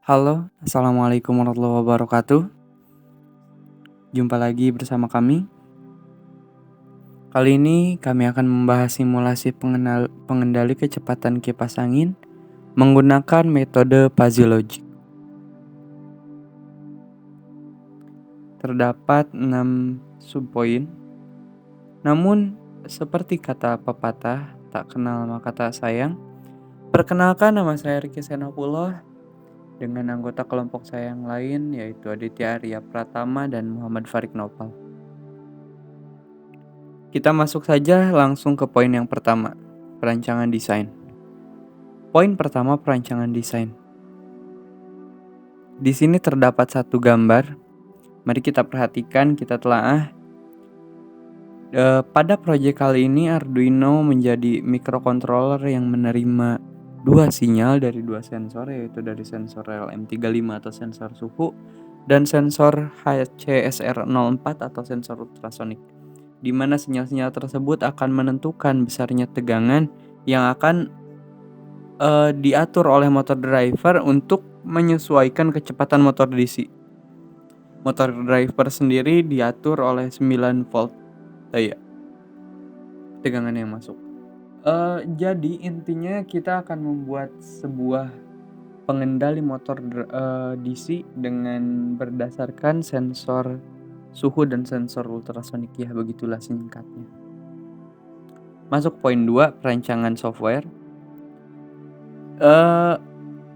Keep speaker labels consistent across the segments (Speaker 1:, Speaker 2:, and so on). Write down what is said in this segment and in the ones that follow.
Speaker 1: Halo, assalamualaikum warahmatullahi wabarakatuh. Jumpa lagi bersama kami. Kali ini kami akan membahas simulasi pengendali kecepatan kipas angin menggunakan metode fuzzy logic. Terdapat 6 subpoin. Namun, seperti kata pepatah, tak kenal maka tak sayang. Perkenalkan, nama saya Riki Senopullah dengan anggota kelompok saya yang lain yaitu Aditya Arya Pratama dan Muhammad Farid Nopal. Kita masuk saja langsung ke poin yang pertama, perancangan desain. Poin pertama, perancangan desain. Di sini terdapat satu gambar. Mari kita perhatikan, kita telaah. Pada proyek kali ini Arduino menjadi microcontroller yang menerima dua sinyal dari dua sensor, yaitu dari sensor LM35 atau sensor suhu dan sensor HCSR04 atau sensor ultrasonik, di mana sinyal-sinyal tersebut akan menentukan besarnya tegangan yang akan diatur oleh motor driver untuk menyesuaikan kecepatan motor DC. Motor driver sendiri diatur oleh 9 volt tegangan yang masuk. Jadi intinya kita akan membuat sebuah pengendali motor DC dengan berdasarkan sensor suhu dan sensor ultrasonik, ya begitulah singkatnya. Masuk poin 2, perancangan software.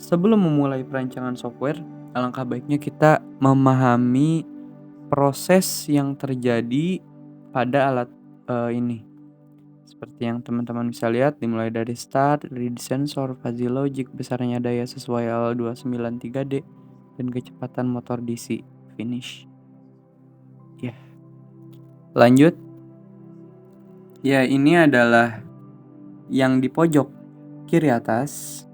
Speaker 1: Sebelum memulai perancangan software, alangkah baiknya kita memahami proses yang terjadi pada alat ini. Seperti yang teman-teman bisa lihat, dimulai dari start, read sensor, fuzzy logic, besarnya daya sesuai L293D, dan kecepatan motor DC, finish. Ya, lanjut. Ya, ini adalah yang di pojok kiri atas.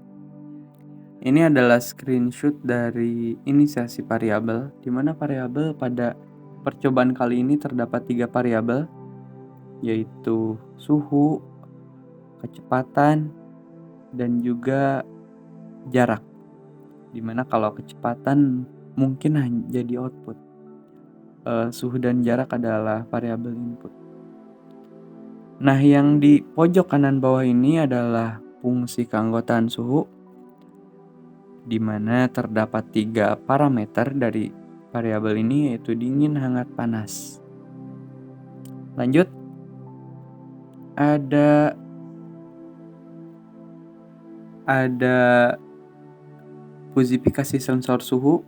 Speaker 1: Ini adalah screenshot dari inisiasi variabel, di mana variabel pada percobaan kali ini terdapat 3 variabel, yaitu suhu, kecepatan, dan juga jarak. Dimana kalau kecepatan mungkin hanya jadi output, suhu dan jarak adalah variabel input. Nah, yang di pojok kanan bawah ini adalah fungsi keanggotaan suhu, di mana terdapat 3 parameter dari variabel ini, yaitu dingin, hangat, panas. Lanjut, ada fusifikasi sensor suhu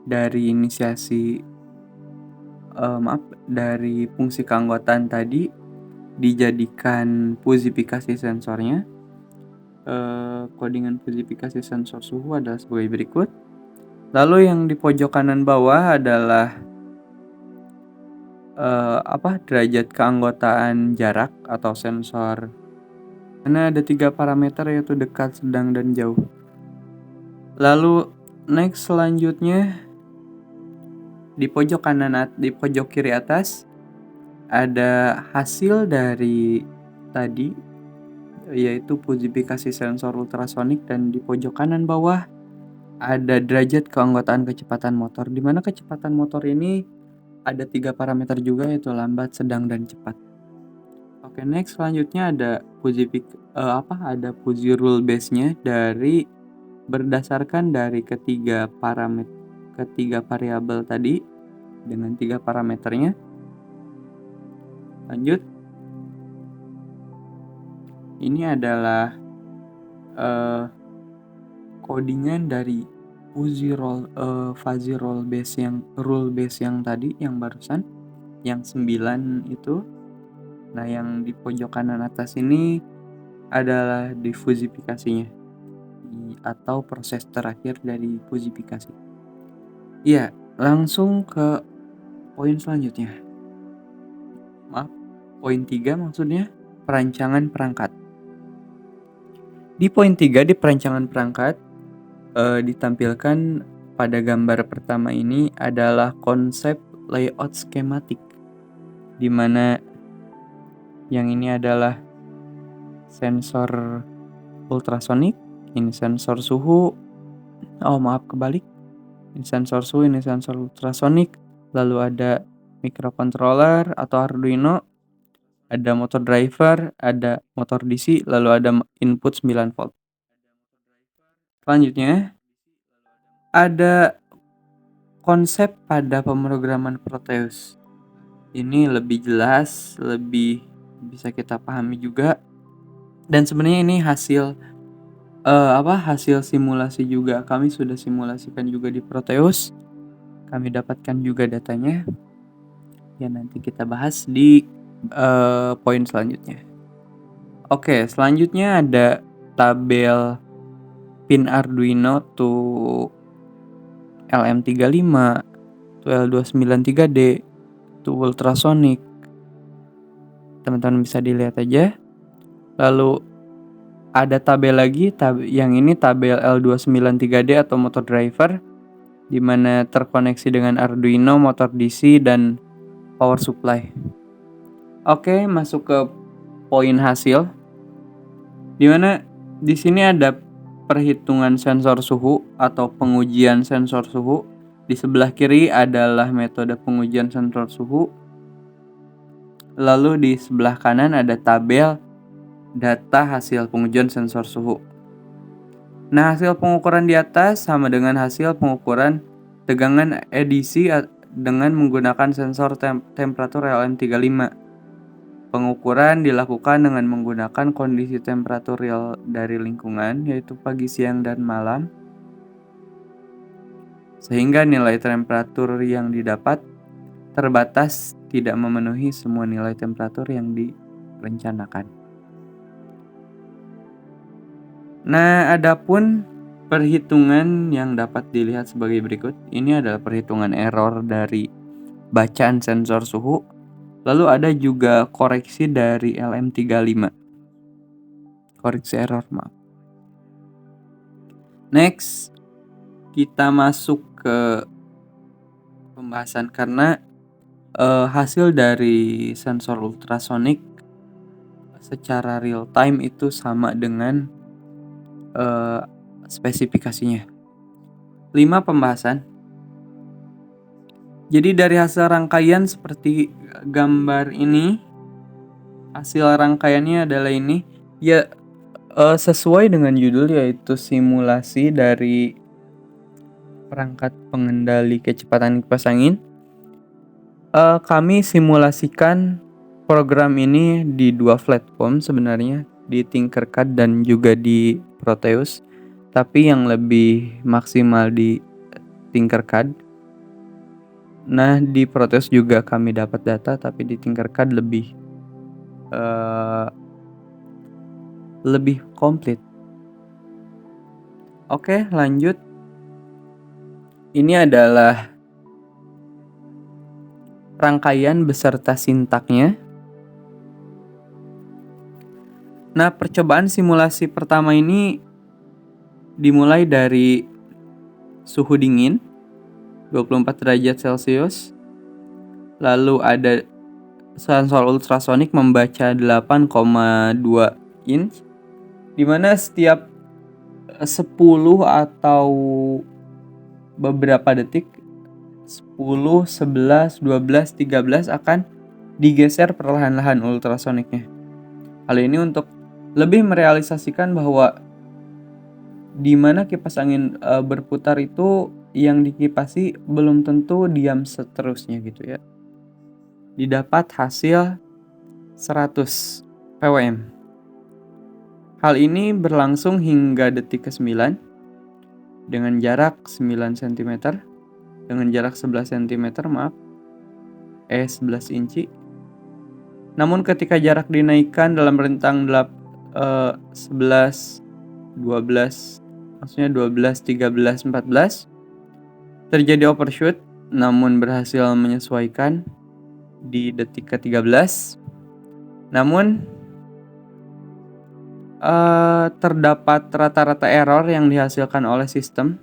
Speaker 1: dari inisiasi dari fungsi keanggotaan tadi dijadikan fusifikasi sensornya. Kodingan fusifikasi sensor suhu adalah sebagai berikut. Lalu yang di pojok kanan bawah adalah derajat keanggotaan jarak atau sensor. Karena ada 3 parameter, yaitu dekat, sedang, dan jauh. Lalu next, selanjutnya di pojok kiri atas ada hasil dari tadi, yaitu fusifikasi sensor ultrasonik, dan di pojok kanan bawah ada derajat keanggotaan kecepatan motor, di mana kecepatan motor ini ada 3 parameter juga, yaitu lambat, sedang, dan cepat. Oke, next, selanjutnya ada fuzzy rule base-nya berdasarkan dari ketiga variabel tadi dengan 3 parameternya. Lanjut, ini adalah codingan dari fuzzy rule base yang tadi, yang barusan, yang 9 itu. Nah, yang di pojok kanan atas ini adalah difusifikasinya atau proses terakhir dari fusifikasi. Iya, langsung ke poin selanjutnya. Poin 3 maksudnya perancangan perangkat. Di poin 3, di perancangan perangkat, ditampilkan pada gambar pertama ini adalah konsep layout skematik, di mana yang ini adalah sensor ultrasonik, ini sensor suhu, kebalik. Ini sensor suhu, ini sensor ultrasonik. Lalu ada microcontroller atau Arduino, ada motor driver, ada motor DC, lalu ada input 9 volt. Selanjutnya, ada konsep pada pemrograman Proteus. Ini lebih jelas, lebih bisa kita pahami juga. Dan sebenarnya ini hasil simulasi juga. Kami sudah simulasikan juga di Proteus. Kami dapatkan juga datanya. Ya, nanti kita bahas di poin selanjutnya. Oke, selanjutnya ada tabel pin Arduino to LM35, to L293D, to ultrasonic. Teman-teman bisa dilihat aja. Lalu ada tabel lagi, yang ini tabel L293D atau motor driver, di mana terkoneksi dengan Arduino, motor DC, dan power supply. Oke, masuk ke poin hasil. Di mana di sini ada perhitungan sensor suhu atau pengujian sensor suhu. Di sebelah kiri adalah metode pengujian sensor suhu. Lalu di sebelah kanan ada tabel data hasil pengujian sensor suhu. Nah, hasil pengukuran di atas sama dengan hasil pengukuran tegangan EDC dengan menggunakan sensor temperatur LM35. Pengukuran dilakukan dengan menggunakan kondisi temperatur real dari lingkungan, yaitu pagi, siang, dan malam, sehingga nilai temperatur yang didapat terbatas, tidak memenuhi semua nilai temperatur yang direncanakan. Nah, adapun perhitungan yang dapat dilihat sebagai berikut. Ini adalah perhitungan error dari bacaan sensor suhu. Lalu ada juga koreksi dari LM35. Koreksi error, maaf. Next, kita masuk ke pembahasan karena hasil dari sensor ultrasonik secara real time itu sama dengan spesifikasinya. 5 pembahasan. Jadi dari hasil rangkaian seperti gambar ini, hasil rangkaiannya adalah ini. Ya, sesuai dengan judul, yaitu simulasi dari perangkat pengendali kecepatan kipas angin. Kami simulasikan program ini di 2 platform sebenarnya, di Tinkercad dan juga di Proteus. Tapi yang lebih maksimal di Tinkercad. Nah, di Proteus juga kami dapat data, tapi di Tinkercad lebih komplit. Oke, lanjut. Ini adalah rangkaian beserta sintaknya. Nah, percobaan simulasi pertama ini dimulai dari suhu dingin 24 derajat Celcius. Lalu ada sensor ultrasonik membaca 8,2 inch, di mana setiap 10 atau beberapa detik, 10, 11, 12, 13 akan digeser perlahan-lahan ultrasoniknya. Hal ini untuk lebih merealisasikan bahwa di mana kipas angin berputar itu, yang dikipasi belum tentu diam seterusnya gitu ya. Didapat hasil 100 PWM. Hal ini berlangsung hingga detik ke-9 dengan jarak 9 cm, dengan jarak 11 cm, 11 inci. Namun ketika jarak dinaikkan dalam rentang 11, 12, maksudnya 12, 13, 14, terjadi overshoot, namun berhasil menyesuaikan di detik ke-13. Namun terdapat rata-rata error yang dihasilkan oleh sistem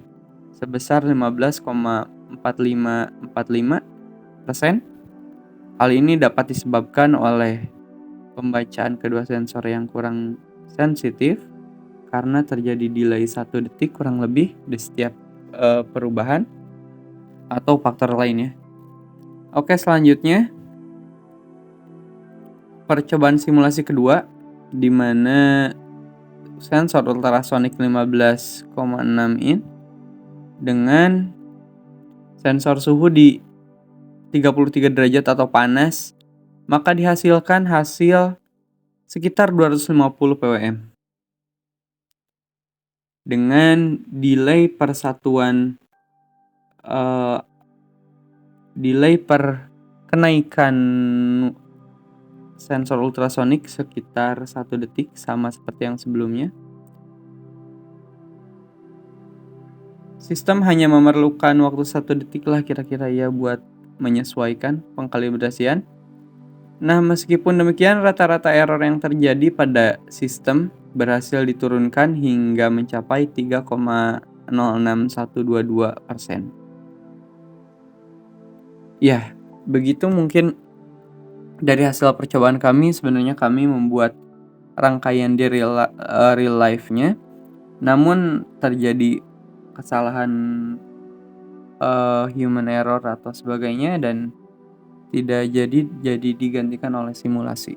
Speaker 1: sebesar 15,4545%. Hal ini dapat disebabkan oleh pembacaan kedua sensor yang kurang sensitif, karena terjadi delay 1 detik kurang lebih di setiap perubahan atau faktor lainnya. Oke, selanjutnya percobaan simulasi kedua di mana sensor ultrasonic 15,6 in dengan sensor suhu di 33 derajat atau panas, maka dihasilkan hasil sekitar 250 ppm dengan delay per kenaikan sensor ultrasonik sekitar 1 detik, sama seperti yang sebelumnya. Sistem hanya memerlukan waktu 1 detik lah kira-kira ya buat menyesuaikan pengkalibrasian. Nah, meskipun demikian, rata-rata error yang terjadi pada sistem berhasil diturunkan hingga mencapai 3,06122%. Ya, begitu mungkin dari hasil percobaan kami. Sebenarnya kami membuat rangkaian di real life-nya, namun terjadi kesalahan human error atau sebagainya dan tidak jadi digantikan oleh simulasi.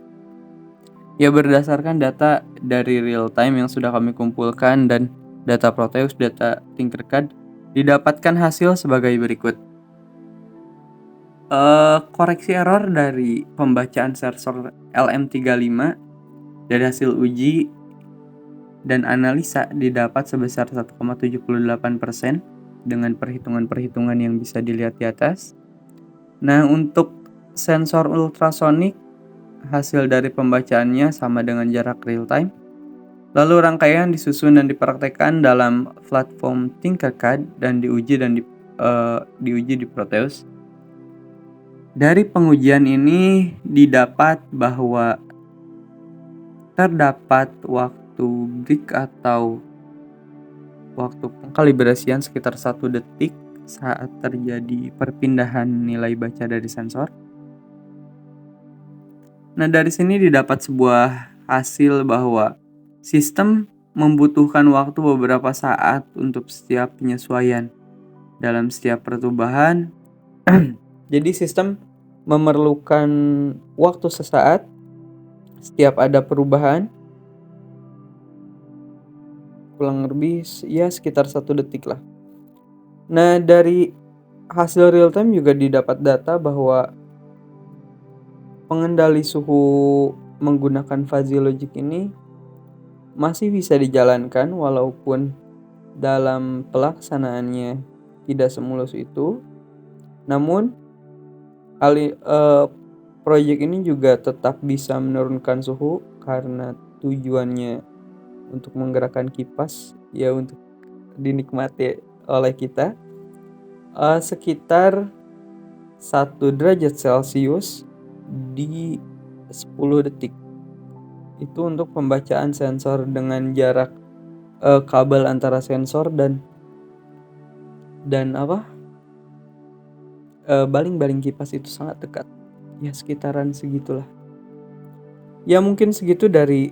Speaker 1: Ya, berdasarkan data dari real time yang sudah kami kumpulkan dan data Proteus, data Tinkercad, didapatkan hasil sebagai berikut. Koreksi error dari pembacaan sensor LM35 dari hasil uji dan analisa didapat sebesar 1,78% dengan perhitungan-perhitungan yang bisa dilihat di atas. Nah, untuk sensor ultrasonik, hasil dari pembacaannya sama dengan jarak real time. Lalu rangkaian disusun dan dipraktekkan dalam platform Tinkercad dan diuji di Proteus. Dari pengujian ini didapat bahwa terdapat waktu break atau waktu pengkalibrasian sekitar 1 detik saat terjadi perpindahan nilai baca dari sensor. Nah, dari sini didapat sebuah hasil bahwa sistem membutuhkan waktu beberapa saat untuk setiap penyesuaian dalam setiap perubahan. Jadi sistem memerlukan waktu sesaat setiap ada perubahan, kurang lebih ya sekitar 1 detik lah. Nah, dari hasil real time juga didapat data bahwa pengendali suhu menggunakan fuzzy logic ini masih bisa dijalankan walaupun dalam pelaksanaannya tidak semulus itu. Namun proyek ini juga tetap bisa menurunkan suhu karena tujuannya untuk menggerakkan kipas ya untuk dinikmati oleh kita sekitar 1 derajat Celcius di 10 detik. Itu untuk pembacaan sensor dengan jarak kabel antara sensor dan baling-baling kipas itu sangat dekat. Ya, sekitaran segitulah. Ya, mungkin segitu dari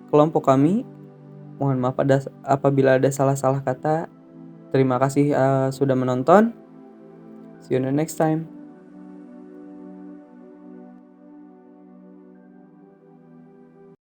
Speaker 1: kelompok kami. Mohon maaf apabila ada salah-salah kata. Terima kasih sudah menonton. See you in the next time.